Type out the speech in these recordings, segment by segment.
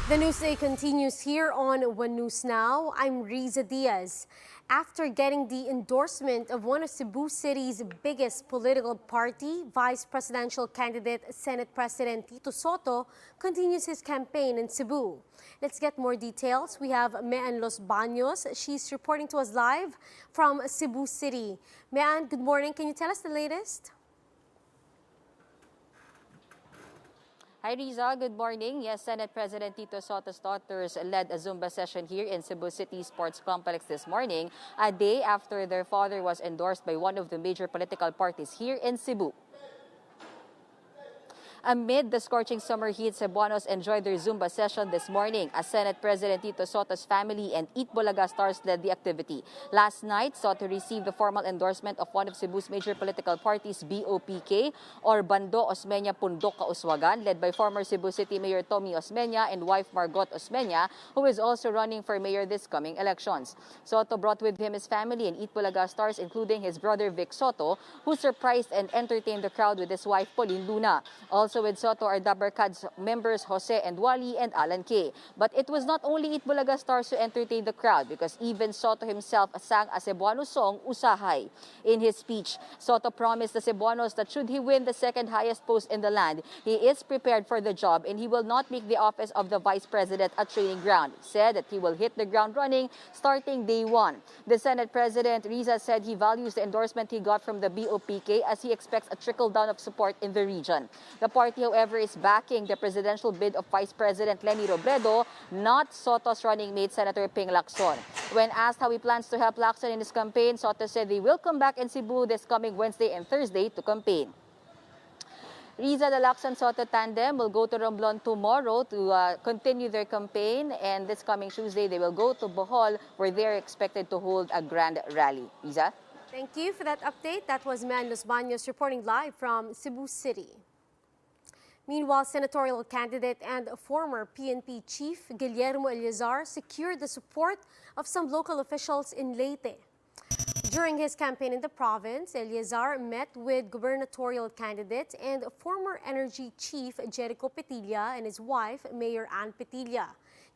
The newsday continues here on One News Now. I'm Riza Diaz. After getting the endorsement of one of Cebu City's biggest political party, Vice Presidential candidate Senate President Tito Sotto continues his campaign in Cebu. Let's get more details. We have Mean Los Baños. She's reporting to us live from Cebu City. Mean, good morning. Can you tell us the latest? Hi Riza, good morning. Yes, Senate President Tito Sotto's daughters led a Zumba session here in Cebu City Sports Complex this morning, a day after their father was endorsed by one of the major political parties here in Cebu. Amid the scorching summer heat, Cebuanos enjoyed their Zumba session this morning as Senate President Tito Sotto's family and Eat Bulaga stars led the activity. Last night, Sotto received the formal endorsement of one of Cebu's major political parties, BOPK, or Bando Osmeña Pundok Kauswagan, led by former Cebu City Mayor Tommy Osmeña and wife Margot Osmeña, who is also running for mayor this coming elections. Sotto brought with him his family and Eat Bulaga stars, including his brother Vic Sotto, who surprised and entertained the crowd with his wife Pauline Luna. Also with Sotto are Dabarcad's members Jose and Wally and Alan K. But it was not only Eat Bulaga stars who entertained the crowd, because even Sotto himself sang a Cebuano song, Usahay. In his speech, Sotto promised the Cebuanos that should he win the second highest post in the land, he is prepared for the job and he will not make the office of the vice president a training ground. He said that he will hit the ground running starting day one. The Senate President Riza said he values the endorsement he got from the BOPK as he expects a trickle down of support in the region. The party, however, is backing the presidential bid of Vice President Leni Robredo, not Sotto's running mate Senator Ping Lacson. When asked how he plans to help Lacson in his campaign, Sotto said they will come back in Cebu this coming Wednesday and Thursday to campaign. Riza, the Lacson-Sotto tandem will go to Romblon tomorrow to continue their campaign, and this coming Tuesday they will go to Bohol, where they are expected to hold a grand rally. Riza? Thank you for that update. That was Mean Los Baños reporting live from Cebu City. Meanwhile, senatorial candidate and former PNP chief Guillermo Eleazar secured the support of some local officials in Leyte. During his campaign in the province, Eleazar met with gubernatorial candidate and former energy chief Jericho Petilla and his wife, Mayor Ann Petilla.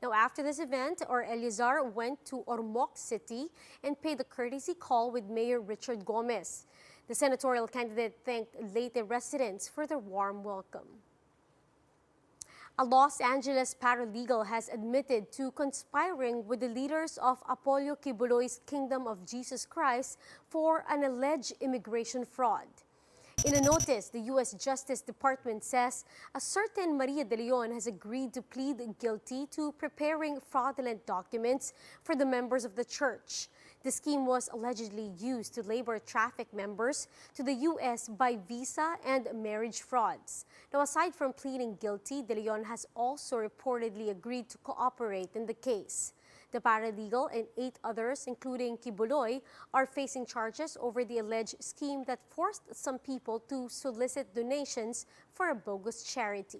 Now, after this event, Eleazar went to Ormoc City and paid a courtesy call with Mayor Richard Gomez. The senatorial candidate thanked Leyte residents for their warm welcome. A Los Angeles paralegal has admitted to conspiring with the leaders of Apollo Kibuloy's Kingdom of Jesus Christ for an alleged immigration fraud. In a notice, the U.S. Justice Department says a certain Maria de Leon has agreed to plead guilty to preparing fraudulent documents for the members of the church. The scheme was allegedly used to labor traffic members to the U.S. by visa and marriage frauds. Now, aside from pleading guilty, De Leon has also reportedly agreed to cooperate in the case. The paralegal and 8 others, including Kibuloy, are facing charges over the alleged scheme that forced some people to solicit donations for a bogus charity.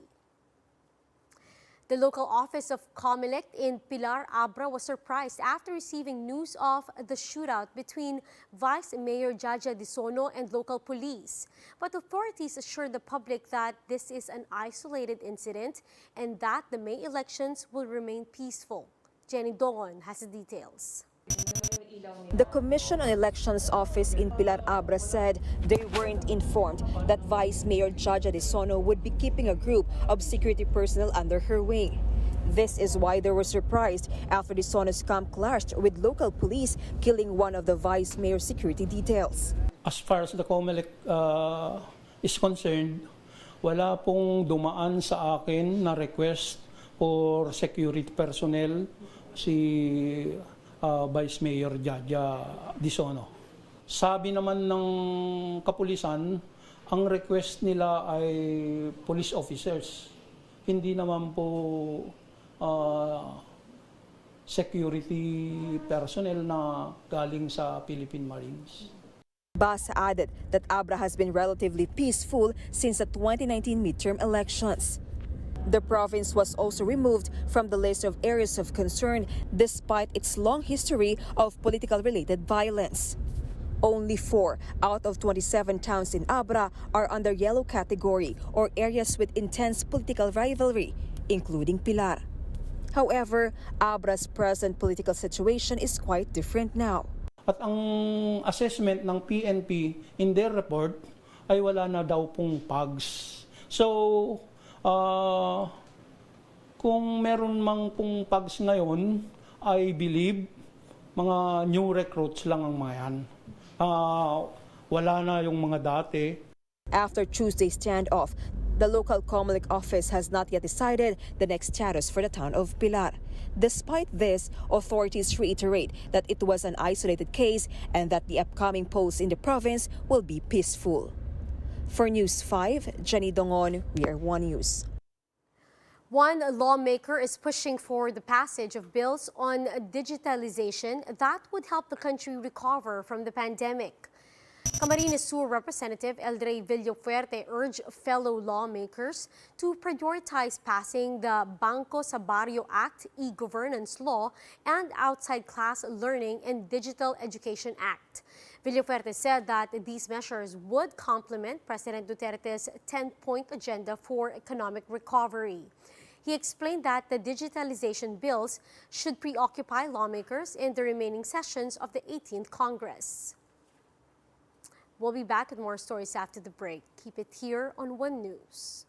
The local office of COMELEC in Pilar Abra was surprised after receiving news of the shootout between Vice Mayor Jaja Disono and local police. But authorities assured the public that this is an isolated incident and that the May elections will remain peaceful. Jenny Dogon has the details. The Commission on Elections office in Pilar Abra said they weren't informed that Vice Mayor Jaja Disono would be keeping a group of security personnel under her wing. This is why they were surprised after Disono's camp clashed with local police, killing one of the Vice Mayor's security details. As far as the COMELEC is concerned, wala pong dumaan sa akin na request for security personnel si Vice Mayor Jaja Disono. Sabi naman ng kapulisan, ang request nila ay police officers. Hindi naman po security personnel na galing sa Philippine Marines. Basa added that Abra has been relatively peaceful since the 2019 midterm elections. The province was also removed from the list of areas of concern despite its long history of political-related violence. Only 4 out of 27 towns in Abra are under yellow category or areas with intense political rivalry, including Pilar. However, Abra's present political situation is quite different now. At ang assessment ng PNP in their report ay wala na daw pong PAGS. So, kung meron mang pong PAGS ngayon, I believe mga new recruits lang ang mga yan. Wala na yung mga dati. After Tuesday's standoff, the local COMELEC office has not yet decided the next status for the town of Pilar. Despite this, authorities reiterate that it was an isolated case and that the upcoming polls in the province will be peaceful. For News 5, Jenny Dongon, we are One News. One lawmaker is pushing for the passage of bills on digitalization that would help the country recover from the pandemic. Camarines Sur Representative Eldrey Villafuerte urged fellow lawmakers to prioritize passing the Bangko sa Barrio Act, e-governance law, and Outside Class Learning and Digital Education Act. Villafuerte said that these measures would complement President Duterte's 10-point agenda for economic recovery. He explained that the digitalization bills should preoccupy lawmakers in the remaining sessions of the 18th Congress. We'll be back with more stories after the break. Keep it here on One News.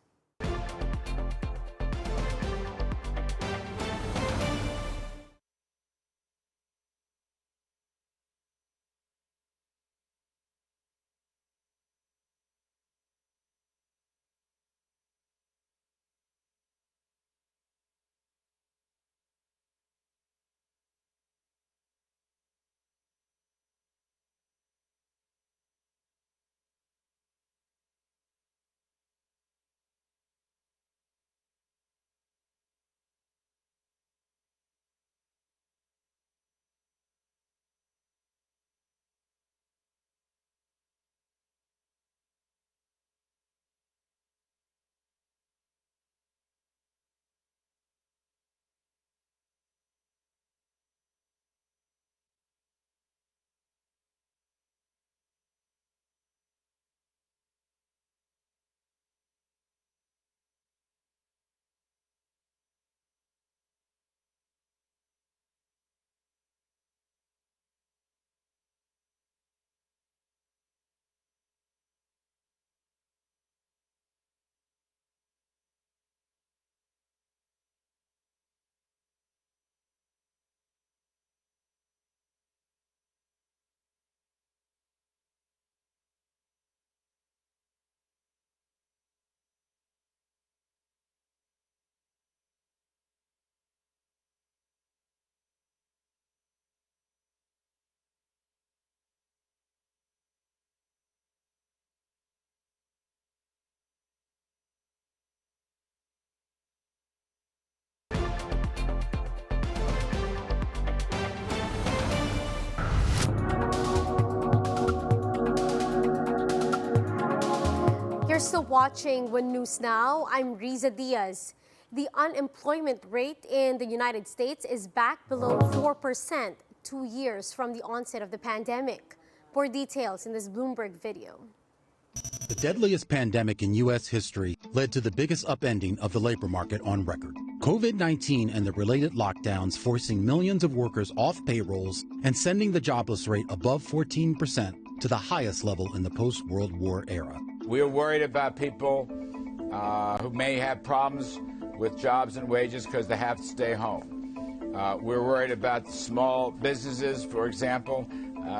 You're still watching One News Now. I'm Riza Diaz. The unemployment rate in the United States is back below 4% 2 years from the onset of the pandemic. More details in this Bloomberg video. The deadliest pandemic in U.S. history led to the biggest upending of the labor market on record. COVID-19 and the related lockdowns forcing millions of workers off payrolls and sending the jobless rate above 14% to the highest level in the post-World War era. We are worried about people who may have problems with jobs and wages because they have to stay home. We're worried about small businesses, for example,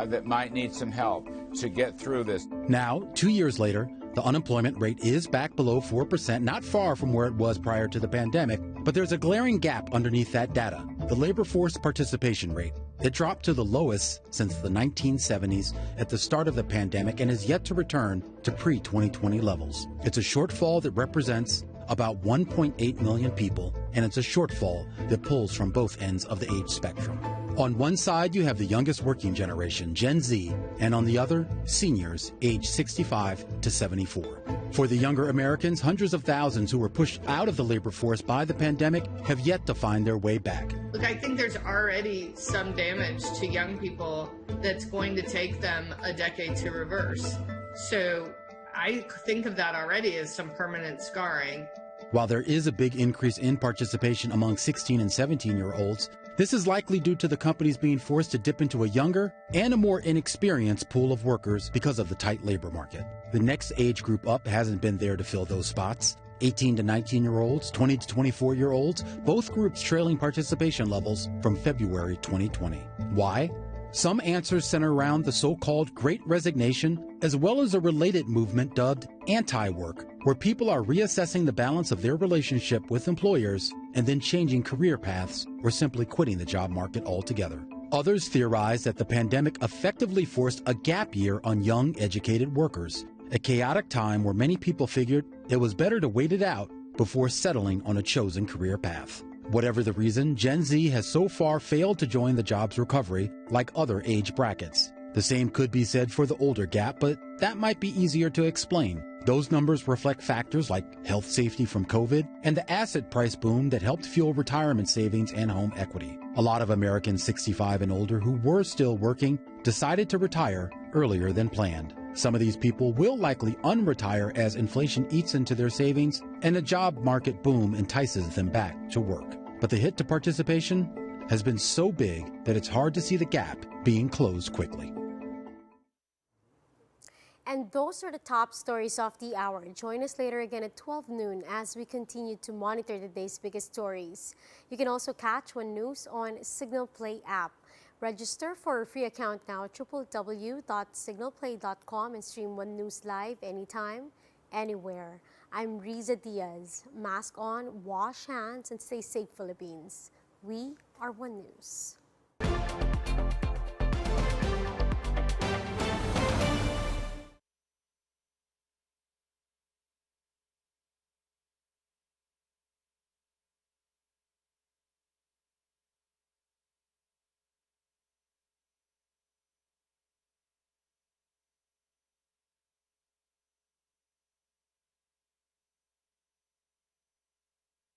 that might need some help to get through this. Now, 2 years later, the unemployment rate is back below 4%, not far from where it was prior to the pandemic, but there's a glaring gap underneath that data, the labor force participation rate. It dropped to the lowest since the 1970s at the start of the pandemic and is yet to return to pre-2020 levels. It's a shortfall that represents about 1.8 million people, and it's a shortfall that pulls from both ends of the age spectrum. On one side, you have the youngest working generation, Gen Z, and on the other, seniors aged 65 to 74. For the younger Americans, hundreds of thousands who were pushed out of the labor force by the pandemic have yet to find their way back. Look, I think there's already some damage to young people that's going to take them a decade to reverse. So I think of that already as some permanent scarring. While there is a big increase in participation among 16 and 17-year-olds, this is likely due to the companies being forced to dip into a younger and a more inexperienced pool of workers because of the tight labor market. The next age group up hasn't been there to fill those spots. 18 to 19-year-olds, 20 to 24-year-olds, both groups trailing participation levels from February 2020. Why? Some answers center around the so-called Great Resignation, as well as a related movement dubbed anti-work, where people are reassessing the balance of their relationship with employers and then changing career paths or simply quitting the job market altogether. Others theorize that the pandemic effectively forced a gap year on young, educated workers, a chaotic time where many people figured it was better to wait it out before settling on a chosen career path. Whatever the reason, Gen Z has so far failed to join the jobs recovery like other age brackets. The same could be said for the older gap, but that might be easier to explain. Those numbers reflect factors like health safety from COVID and the asset price boom that helped fuel retirement savings and home equity. A lot of Americans 65 and older who were still working decided to retire earlier than planned. Some of these people will likely unretire as inflation eats into their savings and the job market boom entices them back to work. But the hit to participation has been so big that it's hard to see the gap being closed quickly. And those are the top stories of the hour. Join us later again at 12 noon as we continue to monitor the day's biggest stories. You can also catch One News on Signal Play app. Register for a free account now at www.signalplay.com and stream One News live anytime, anywhere. I'm Riza Diaz. Mask on, wash hands, and stay safe, Philippines. We are One News.